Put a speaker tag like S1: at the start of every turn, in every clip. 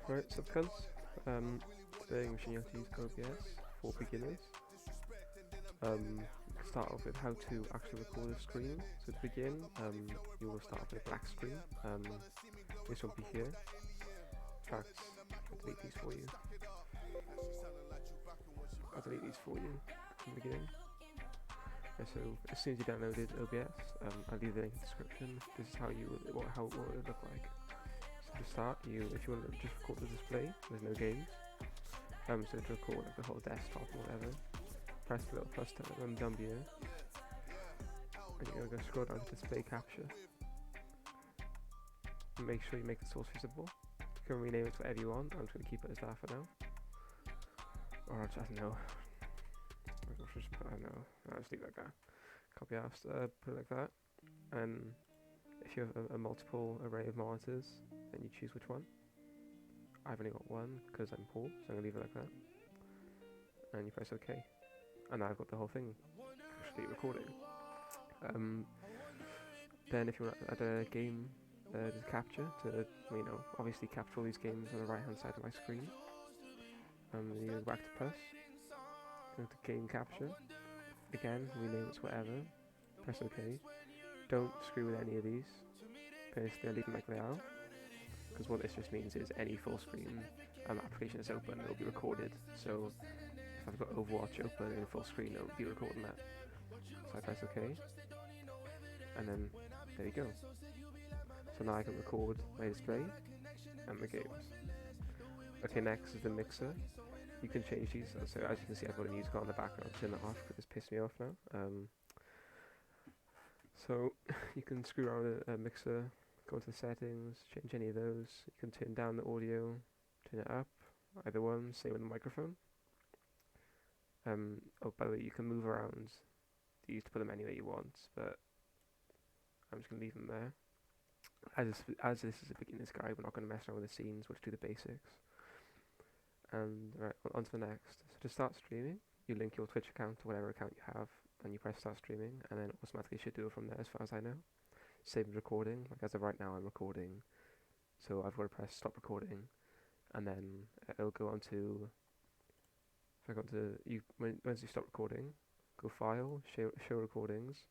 S1: Right, so today I'm showing you how to use OBS for beginners. You can start off with how to actually record a screen. So to begin, you will start off with a black screen. This will be here. Tracks, I'll delete these for you. I'll delete these for you from the beginning. So as soon as you downloaded OBS, I'll leave the link in the description. This is how it would look like. So to start, if you want to just record the display, there's no games. So to record like the whole desktop or whatever, press the little plus down below, and you're going to scroll down to display capture. And make sure you make the source visible. You can rename it to whatever you want. I'm just going to keep it as that for now. Or I don't know. I don't know. I'll just leave it like that. Copy after, put it like that. And if you have a multiple array of monitors, then you choose which one. I've only got one because I'm poor, so I'm going to leave it like that. And you press OK. And now I've got the whole thing actually recording. Then if you want to add a game to capture, to obviously capture all these games on the right hand side of my screen, you go back to plus, go to game capture, again rename it to whatever, press OK. Don't screw with any of these, basically I'll leave them like they are, because what this just means is any full screen application is open, it will be recorded. So if I've got Overwatch open in full screen, it will be recording that. So I press OK, and then there you go. So now I can record my display and the games. Okay, next is the mixer. You can change these. So as you can see, I've got a music on in the background. Turn that off because it's pissed me off now. So you can screw around with a mixer, go into the settings, change any of those. You can turn down the audio, turn it up, either one. Same with the microphone. Oh, by the way, you can move around these to put them anywhere you want, but I'm just going to leave them there. As this is a beginner's guide, we're not going to mess around with the scenes, we'll just do the basics. And right, on to the next. So to start streaming, you link your Twitch account to whatever account you have, and you press start streaming, and then it automatically should do it from there as far as I know. Same with recording, like as of right now I'm recording, so I've got to press stop recording, and then it'll go on to, if I go to, once you stop recording, go file, show recordings,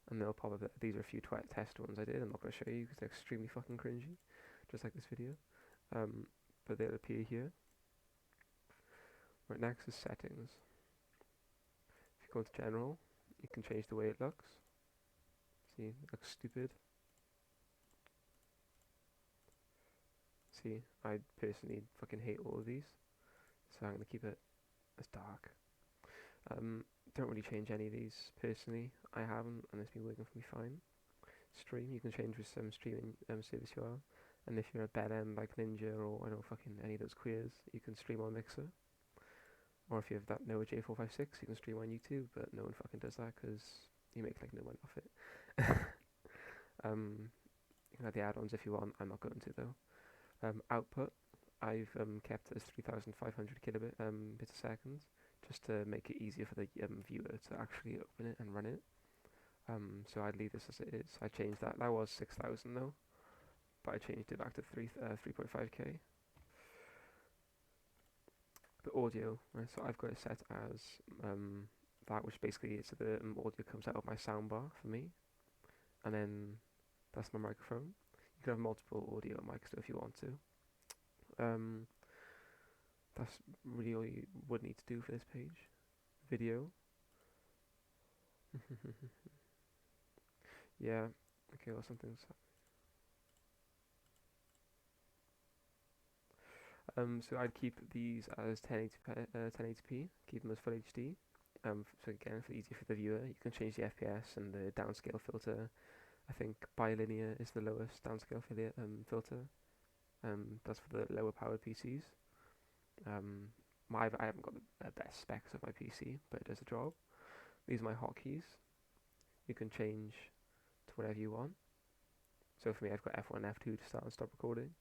S1: and they'll pop up that these are a few test ones I did. I'm not going to show you because they're extremely fucking cringy, just like this video, but they'll appear here. Right, next is settings. If you go to general, you can change the way it looks. See, it looks stupid. See, I personally fucking hate all of these, so I'm going to keep it as dark. Don't really change any of these personally. I haven't, and it's been working for me fine. Stream, you can change with some streaming service you are, and if you're a bad end like Ninja or I don't know fucking any of those queers, you can stream on Mixer. Or if you have that Noah J456, you can stream on YouTube, but no one fucking does that because you make like no money off it. You can add the add-ons if you want. I'm not going to though. Output, I've kept as 3,500 kilobit bits a second, just to make it easier for the viewer to actually open it and run it. So I'd leave this as it is. I changed that. That was 6,000 though, but I changed it back to 3.5k. The audio, right, so I've got it set as that, which basically is the audio comes out of my soundbar for me, and then that's my microphone. You can have multiple audio mics if you want to. That's really all you would need to do for this page. Video. Yeah, okay, well something's... So I'd keep these as 1080p, keep them as full HD. So again, for easier for the viewer, you can change the FPS and the downscale filter. I think bilinear is the lowest downscale filter. That's for the lower powered PCs. I haven't got the best specs of my PC, but it does the job. These are my hotkeys. You can change to whatever you want. So for me, I've got F1 and F2 to start and stop recording.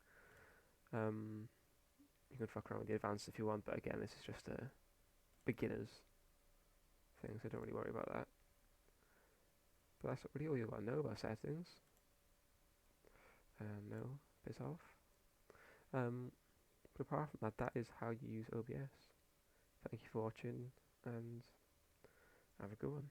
S1: You can fuck around with the advanced if you want, but again, this is just a beginner's thing, so don't really worry about that. But that's really all you've got to know about settings. No, piss off. But apart from that, that is how you use OBS. Thank you for watching, and have a good one.